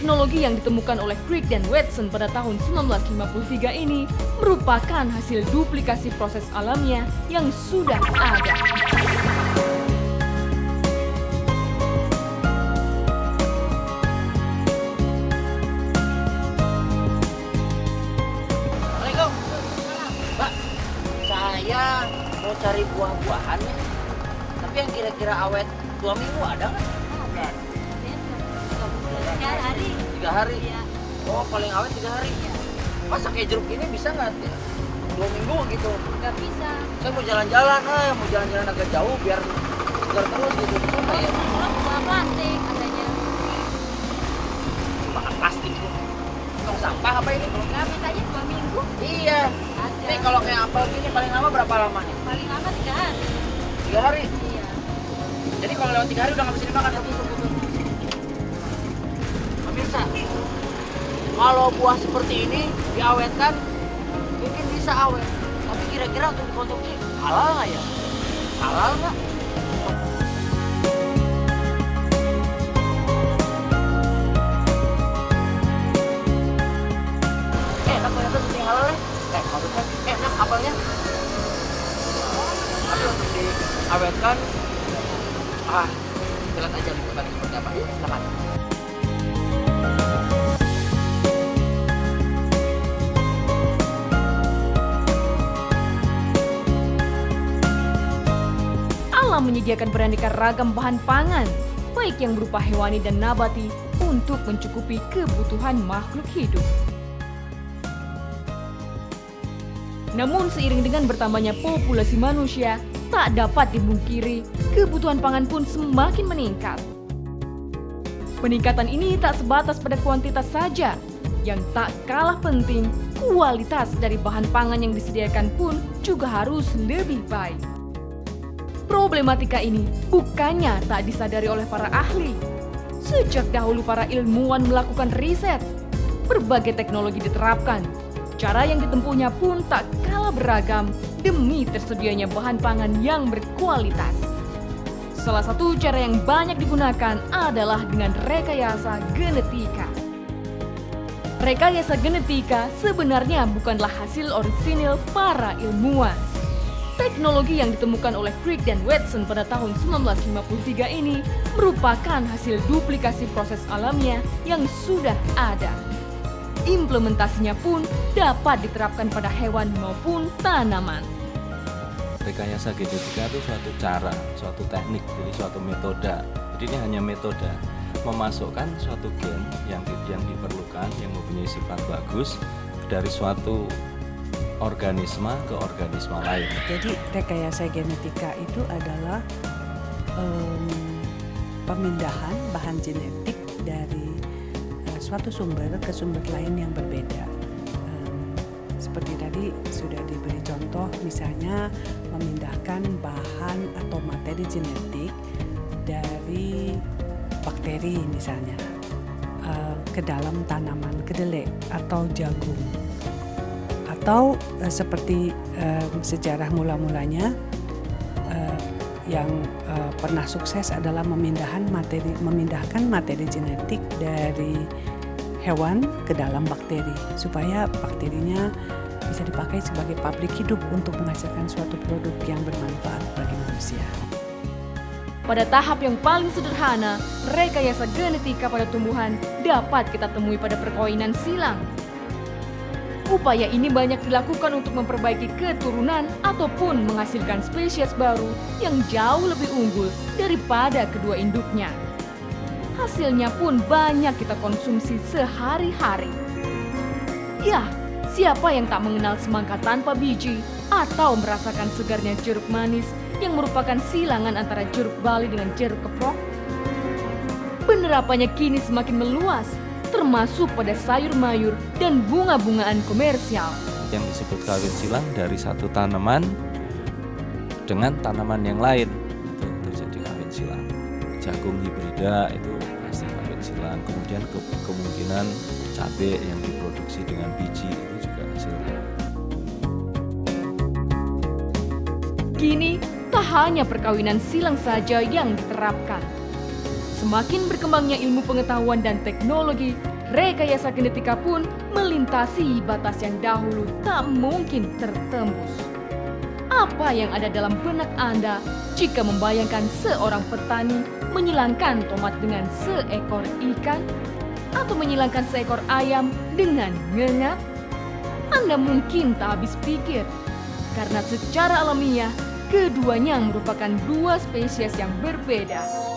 Teknologi yang ditemukan oleh Crick dan Watson pada tahun 1953 ini merupakan hasil duplikasi proses alamiah yang sudah ada. Assalamualaikum. Mbak, saya mau cari buah-buahan ya. Tapi yang kira-kira awet 2 minggu ada nggak? Ada. 3 hari. 3 hari? Iya. Oh, paling awet 3 hari? Iya. Masa kayak jeruk ini bisa nggak? 2 minggu gitu. Nggak bisa. Saya mau jalan-jalan, mau jalan-jalan agak jauh biar segar terus gitu. Bisa nggak ya? Kalau buah plastik katanya. Makan plastik tuh. Tong sampah apa ini? Nggak mintanya 2 minggu. Iya. Ada. Ini kalau kayak apel gini paling lama berapa lama nih? Paling lama 3 hari. 3 hari? Iya. Jadi kalau lewat 3 hari udah nggak bisa dimakan ya? Pemirsa, kalau buah seperti ini diawetkan mungkin bisa awet. Tapi kira-kira untuk dikonsumsi halal nggak ya? Halal nggak? Enak ternyata seperti halal ya? Maksudnya enak apelnya. Tapi untuk diawetkan, kita lihat aja liputannya seperti apa. Silakan. Alam menyediakan beraneka ragam bahan pangan, baik yang berupa hewani dan nabati, untuk mencukupi kebutuhan makhluk hidup. Namun seiring dengan bertambahnya populasi manusia, tak dapat dipungkiri, kebutuhan pangan pun semakin meningkat. Peningkatan ini tak sebatas pada kuantitas saja, yang tak kalah penting, kualitas dari bahan pangan yang disediakan pun juga harus lebih baik. Problematika ini bukannya tak disadari oleh para ahli. Sejak dahulu para ilmuwan melakukan riset, berbagai teknologi diterapkan. Cara yang ditempuhnya pun tak kalah beragam demi tersedianya bahan pangan yang berkualitas. Salah satu cara yang banyak digunakan adalah dengan rekayasa genetika. Rekayasa genetika sebenarnya bukanlah hasil orisinil para ilmuwan. Teknologi yang ditemukan oleh Crick dan Watson pada tahun 1953 ini merupakan hasil duplikasi proses alamiah yang sudah ada. Implementasinya pun dapat diterapkan pada hewan maupun tanaman. Rekayasa genetika itu suatu cara, suatu teknik, jadi suatu metode. Jadi ini hanya metode memasukkan suatu gen yang diperlukan, yang mempunyai sifat bagus dari suatu organisme ke organisme lain. Jadi rekayasa genetika itu adalah pemindahan bahan genetik dari suatu sumber ke sumber lain yang berbeda. Seperti tadi sudah diberi contoh, misalnya memindahkan bahan atau materi genetik dari bakteri misalnya ke dalam tanaman kedelai atau jagung. Atau seperti sejarah mula-mulanya yang pernah sukses adalah memindahkan materi genetik dari hewan ke dalam bakteri supaya bakterinya bisa dipakai sebagai pabrik hidup untuk menghasilkan suatu produk yang bermanfaat bagi manusia. Pada tahap yang paling sederhana, rekayasa genetika pada tumbuhan dapat kita temui pada perkawinan silang. Upaya ini banyak dilakukan untuk memperbaiki keturunan ataupun menghasilkan spesies baru yang jauh lebih unggul daripada kedua induknya. Hasilnya pun banyak kita konsumsi sehari-hari. Ya, siapa yang tak mengenal semangka tanpa biji atau merasakan segarnya jeruk manis yang merupakan silangan antara jeruk bali dengan jeruk keprok? Penerapannya kini semakin meluas, termasuk pada sayur mayur dan bunga-bungaan komersial. Yang disebut kawin silang dari satu tanaman dengan tanaman yang lain itu terjadi kawin silang. Jagung hibrida itu pasti kawin silang. Kemudian kemungkinan cabai yang diproduksi dengan biji itu juga silang. Kini tak hanya perkawinan silang saja yang diterapkan. Semakin berkembangnya ilmu pengetahuan dan teknologi, rekayasa genetika pun melintasi batas yang dahulu tak mungkin tertembus. Apa yang ada dalam benak Anda jika membayangkan seorang petani menyilangkan tomat dengan seekor ikan atau menyilangkan seekor ayam dengan ngengat? Anda mungkin tak habis pikir, karena secara alamiah keduanya merupakan dua spesies yang berbeda.